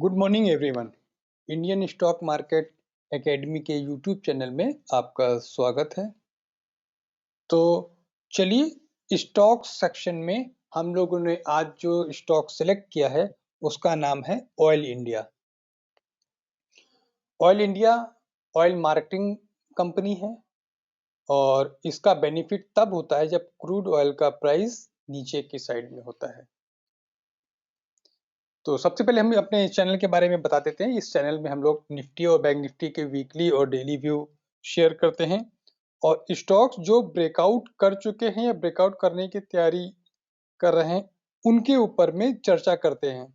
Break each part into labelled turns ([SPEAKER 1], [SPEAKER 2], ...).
[SPEAKER 1] Good morning everyone. Indian stock market academy के YouTube channel में आपका स्वागत है। तो चलिए स्टॉक सेक्शन में हम लोगों ने आज जो स्टॉक सेलेक्ट किया है उसका नाम है oil India. Oil India oil marketing company है और इसका बेनिफिट तब होता है जब क्रूड ऑयल का प्राइस नीचे की साइड में होता है। तो सबसे पहले हम अपने चैनल के बारे में बता देते हैं। इस चैनल में हम लोग निफ्टी और बैंक निफ्टी के वीकली और डेली व्यू शेयर करते हैं और स्टॉक्स जो ब्रेकआउट कर चुके हैं या ब्रेकआउट करने की तैयारी कर रहे हैं उनके ऊपर में चर्चा करते हैं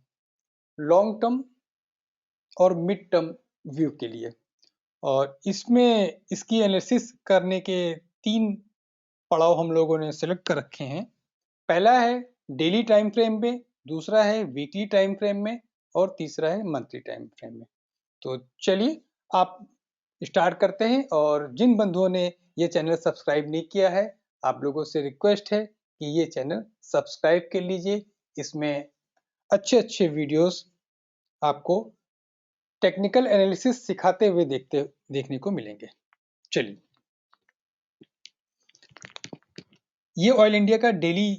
[SPEAKER 1] लॉन्ग टर्म और मिड टर्म व्यू के लिए। और इसमें इसकी एनालिसिस करने के 3 पड़ाव हम लोगों ने सेलेक्ट कर रखे हैं। पहला है डेली टाइम फ्रेम में, दूसरा है वीकली टाइम फ्रेम में और तीसरा है मंथली टाइम फ्रेम में। तो चलिए आप स्टार्ट करते हैं और जिन बंधुओं ने ये चैनल सब्सक्राइब नहीं किया है आप लोगों से रिक्वेस्ट है कि ये चैनल सब्सक्राइब कर लीजिए। इसमें अच्छे वीडियोस आपको टेक्निकल एनालिसिस सिखाते हुए देखने को मिलेंगे। चलिए, ये ऑयल इंडिया का डेली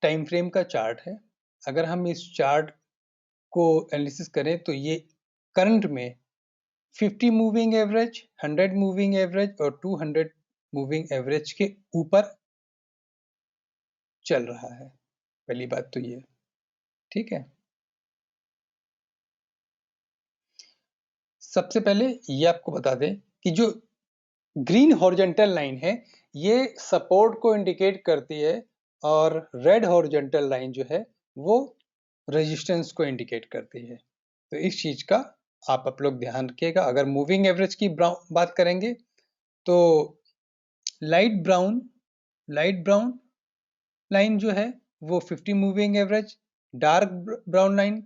[SPEAKER 1] टाइम फ्रेम का चार्ट है। अगर हम इस चार्ट को एनालिसिस करें तो ये करंट में 50 मूविंग एवरेज, 100 मूविंग एवरेज और 200 मूविंग एवरेज के ऊपर चल रहा है। पहली बात तो ये, ठीक है। सबसे पहले ये आपको बता दें कि जो ग्रीन हॉरिजॉन्टल लाइन है ये सपोर्ट को इंडिकेट करती है और रेड हॉरिजॉन्टल लाइन जो है वो रेजिस्टेंस को इंडिकेट करती है। तो इस चीज का आप लोग ध्यान रखिएगा। अगर मूविंग एवरेज की बात करेंगे तो लाइट ब्राउन लाइन जो है वो 50 moving average, dark brown line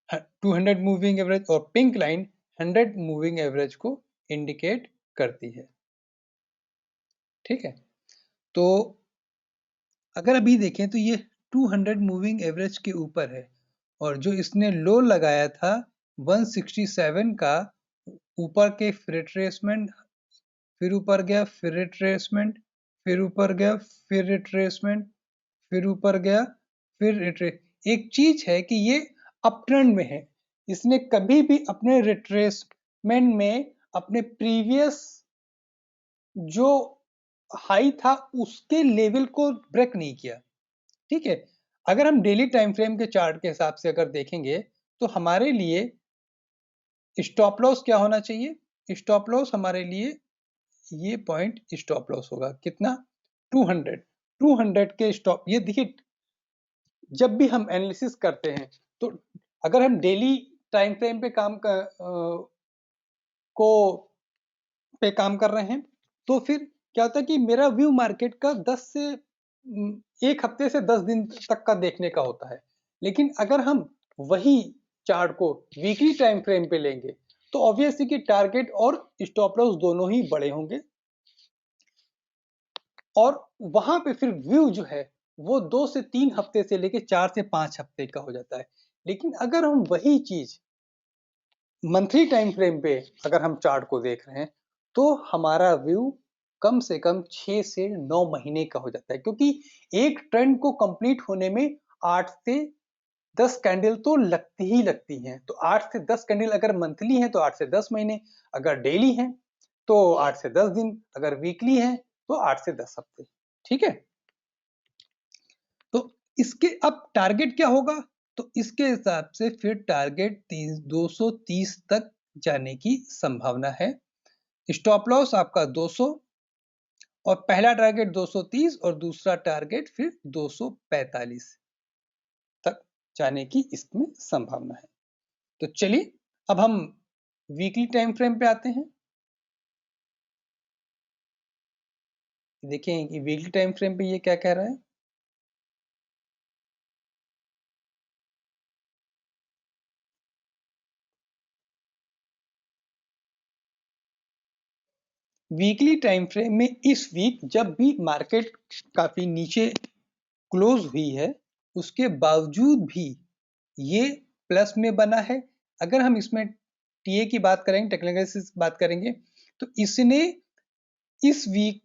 [SPEAKER 1] 200 moving average और पिंक लाइन 100 मूविंग एवरेज को इंडिकेट करती है, ठीक है। तो अगर अभी देखें तो ये 200 मूविंग एवरेज के ऊपर है और जो इसने लो लगाया था 167 का, ऊपर के रिट्रेसमेंट, फिर ऊपर गया, फिर रिट्रेसमेंट, फिर ऊपर गया, फिर रिट्रेसमेंट, फिर ऊपर गया, फिर रिट्रेस। एक चीज है कि ये अप ट्रेंड में है। इसने कभी भी अपने रिट्रेसमेंट में अपने प्रीवियस जो हाई था उसके लेवल को ब्रेक नहीं किया, ठीक है। अगर हम डेली टाइम फ्रेम के चार्ट के हिसाब से अगर देखेंगे तो हमारे लिए स्टॉप लॉस क्या होना चाहिए? स्टॉप लॉस हमारे लिए ये पॉइंट स्टॉप लॉस होगा कितना? 200 के स्टॉप। ये देखिए, जब भी हम एनालिसिस करते हैं तो अगर हम डेली टाइम फ्रेम पे काम कर रहे हैं तो फिर क्या होता है कि मेरा व्यू मार्केट का 10 से 1 हफ्ते से 10 दिन तक का देखने का होता है। लेकिन अगर हम वही चार्ट को वीकली टाइम फ्रेम पे लेंगे तो ऑब्वियसली कि टारगेट और स्टॉप लॉस दोनों ही बड़े होंगे और वहां पे फिर व्यू जो है वो 2 से 3 हफ्ते से लेके 4 से 5 हफ्ते का हो जाता है। लेकिन अगर हम वही चीज मंथली टाइम फ्रेम पे अगर हम चार्ट को देख रहे हैं तो हमारा व्यू कम से कम 6 से 9 महीने का हो जाता है, क्योंकि एक ट्रेंड को कंप्लीट होने में 8 से 10 कैंडल तो लगती ही लगती हैं। तो 8 से 10 कैंडल अगर मंथली है तो 8 से 10 महीने, अगर डेली है तो 8 से 10 दिन, अगर वीकली है तो 8 से 10 हफ्ते, ठीक है। तो इसके अब टारगेट क्या होगा? तो इसके हिसाब से फिर टारगेट 230 तक जाने की संभावना है। स्टॉप लॉस आपका 200 और पहला टारगेट 230 और दूसरा टारगेट फिर 245 तक जाने की इसमें संभावना है। तो चलिए अब हम वीकली टाइम फ्रेम पे आते हैं। देखें कि वीकली टाइम फ्रेम पे ये क्या कह रहा है। वीकली टाइम फ्रेम में इस वीक जब भी मार्केट काफी नीचे क्लोज हुई है उसके बावजूद भी ये प्लस में बना है। अगर हम इसमें टीए की बात करेंगे, टेक्निकल एनालिसिस की बात करेंगे, तो इसने इस वीक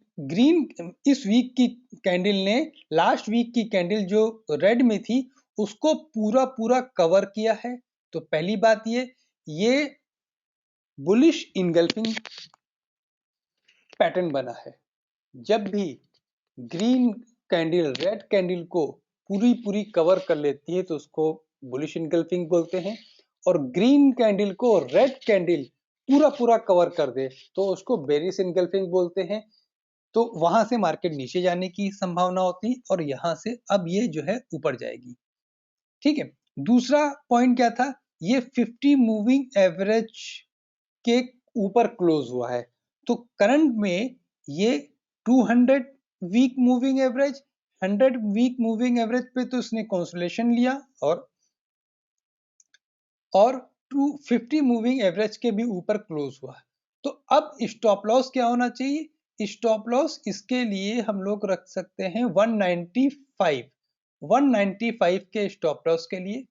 [SPEAKER 1] की कैंडल ने लास्ट वीक की कैंडल जो रेड में थी उसको पूरा कवर किया है। तो पहली बात ये बुलिश इनगल्फिंग पैटर्न बना है। जब भी ग्रीन कैंडल रेड कैंडल को पूरी कवर कर लेती है तो उसको बुलिश इनगल्फिंग बोलते हैं, और ग्रीन कैंडल को रेड कैंडल पूरा कवर कर दे तो उसको बेरिश इनगल्फिंग बोलते हैं। तो वहां से मार्केट नीचे जाने की संभावना होती और यहां से अब ये जो है ऊपर जाएगी। ठीक है, दूसरा पॉइंट क्या था, ये 50 मूविंग एवरेज के ऊपर क्लोज हुआ है। तो करंट में ये 200 week moving average, 100 week moving average पे तो इसने कंसोलिडेशन लिया और 250 मूविंग एवरेज के भी ऊपर क्लोज हुआ। तो अब स्टॉप लॉस क्या होना चाहिए? स्टॉप लॉस इसके लिए हम लोग रख सकते हैं 195 के स्टॉप लॉस के लिए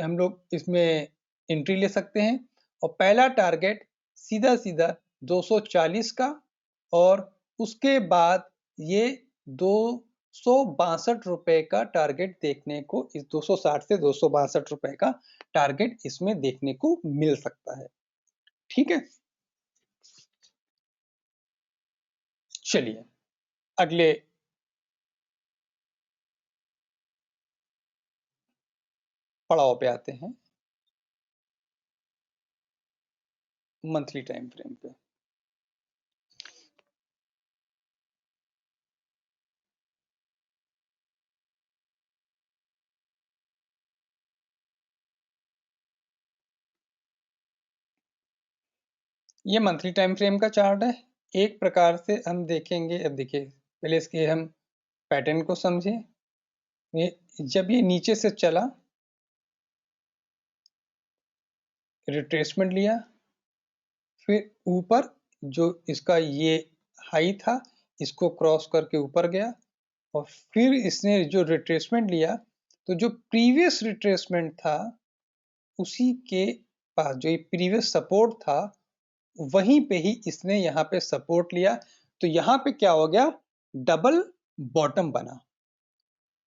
[SPEAKER 1] हम लोग इसमें एंट्री ले सकते हैं। और पहला टारगेट सीधा 240 का, और उसके बाद ये 262 रुपए का टारगेट देखने को, इस 260 से 262 रुपए का टारगेट इसमें देखने को मिल सकता है। ठीक है, चलिए अगले पड़ाव पे आते हैं, मंथली टाइम फ्रेम पे। ये मंथली टाइम फ्रेम का चार्ट है। एक प्रकार से हम देखेंगे, अब देखिए पहले इसके हम पैटर्न को समझे। जब ये नीचे से चला, रिट्रेसमेंट लिया, फिर ऊपर जो इसका ये हाई था इसको क्रॉस करके ऊपर गया, और फिर इसने जो रिट्रेसमेंट लिया तो जो प्रीवियस रिट्रेसमेंट था उसी के पास जो ये प्रीवियस सपोर्ट था वहीं पे ही इसने यहाँ पे सपोर्ट लिया। तो यहाँ पे क्या हो गया, डबल बॉटम बना,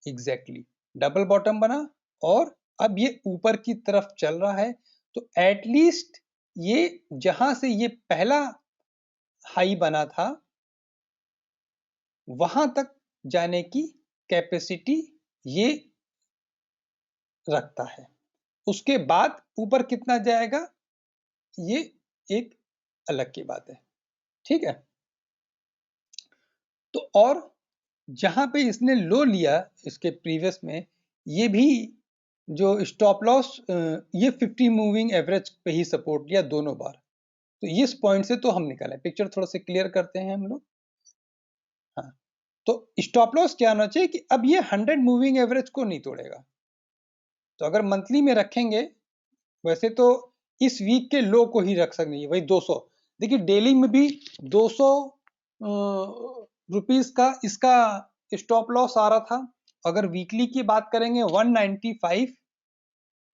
[SPEAKER 1] एग्जैक्टली डबल बॉटम बना, और अब ये ऊपर की तरफ चल रहा है। तो एटलीस्ट ये जहां से ये पहला हाई बना था वहां तक जाने की कैपेसिटी ये रखता है। उसके बाद ऊपर कितना जाएगा ये एक अलग की बात है। ठीक है, तो और जहां पे इसने लो लिया इसके प्रीवियस में, ये भी जो स्टॉप लॉस ये 50 मूविंग एवरेज पे ही सपोर्ट लिया दोनों बार। तो इस पॉइंट से तो हम निकाले, पिक्चर थोड़ा सा क्लियर करते हैं हम लोग। हाँ, तो स्टॉप लॉस क्या होना चाहिए कि अब ये 100 मूविंग एवरेज को नहीं तोड़ेगा। तो अगर मंथली में रखेंगे, वैसे तो इस वीक के लो को ही रख सकते हैं वही 200। देखिए डेली में भी 200 रुपीस का इसका स्टॉप लॉस आ रहा था। अगर वीकली की बात करेंगे 195,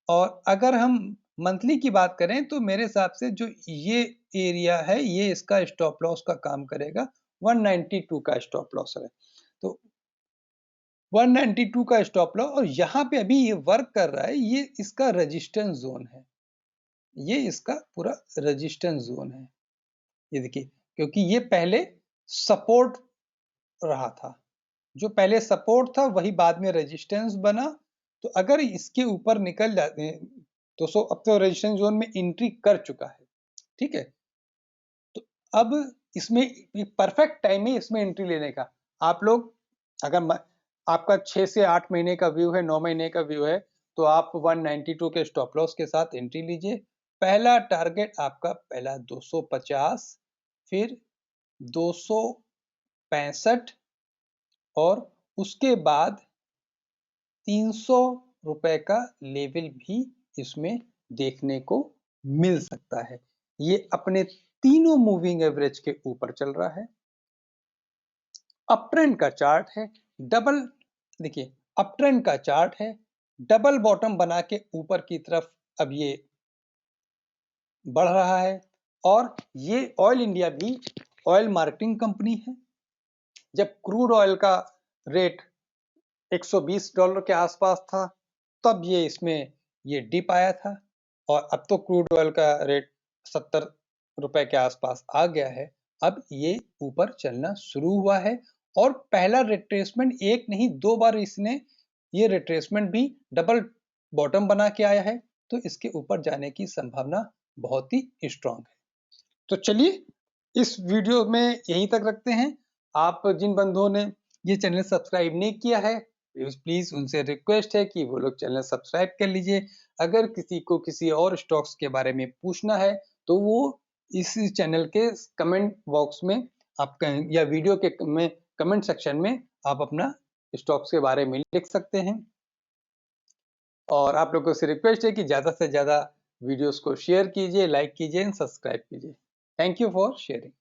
[SPEAKER 1] और अगर हम मंथली की बात करें तो मेरे हिसाब से जो ये एरिया है ये इसका स्टॉप लॉस का काम करेगा। 192 का स्टॉप लॉस है, तो 192 का स्टॉप लॉस, और यहाँ पे अभी ये वर्क कर रहा है, ये इसका रेजिस्टेंस जोन है, ये इसका पूरा रेजिस्टेंस जोन है। ये देखिए, क्योंकि ये पहले सपोर्ट रहा था, जो पहले सपोर्ट था वही बाद में रेजिस्टेंस बना। तो अगर इसके ऊपर निकल जाते हैं तो अब तो रेजिस्टेंस जोन में एंट्री कर चुका है। ठीक है, तो अब इसमें परफेक्ट टाइम है इसमें एंट्री लेने का। आप लोग अगर आपका 6 से 8 महीने का व्यू है, 9 महीने का व्यू है, तो आप 192 के स्टॉप लॉस के साथ एंट्री लीजिए। पहला टारगेट आपका पहला 250, फिर 265, और उसके बाद 300 रुपए का लेवल भी इसमें देखने को मिल सकता है। ये अपने तीनों मूविंग एवरेज के ऊपर चल रहा है। अप ट्रेंड का चार्ट है, डबल, देखिए अप ट्रेंड का चार्ट है, डबल बॉटम बना के ऊपर की तरफ अब ये बढ़ रहा है। और ये ऑयल इंडिया भी ऑयल मार्केटिंग कंपनी है। जब क्रूड ऑयल का रेट $120 के आसपास था, तब ये इसमें ये डिप आया था, और अब तो क्रूड ऑयल का रेट 70 रुपए के आसपास आ गया है। अब ये ऊपर चलना शुरू हुआ है, और पहला रिट्रेसमेंट एक नहीं 2 बार इसने ये रिट्रेसमेंट भी डबल बॉटम बना के आया है, तो इसके ऊपर जाने की संभावना बहुत ही स्ट्रांग है। तो चलिए इस वीडियो में यहीं तक रखते हैं। आप जिन बंधुओं ने ये चैनल सब्सक्राइब नहीं किया है, प्लीज उनसे रिक्वेस्ट है कि वो लोग चैनल सब्सक्राइब कर लीजिए। अगर किसी को किसी और स्टॉक्स के बारे में पूछना है तो वो इस चैनल के कमेंट बॉक्स में आप या वीडियो के में कमेंट सेक्शन में आप अपना स्टॉक्स के बारे में लिख सकते हैं। और आप लोगों से रिक्वेस्ट है कि ज़्यादा से ज़्यादा वीडियोस को शेयर कीजिए, लाइक कीजिए, सब्सक्राइब कीजिए। Thank you for sharing.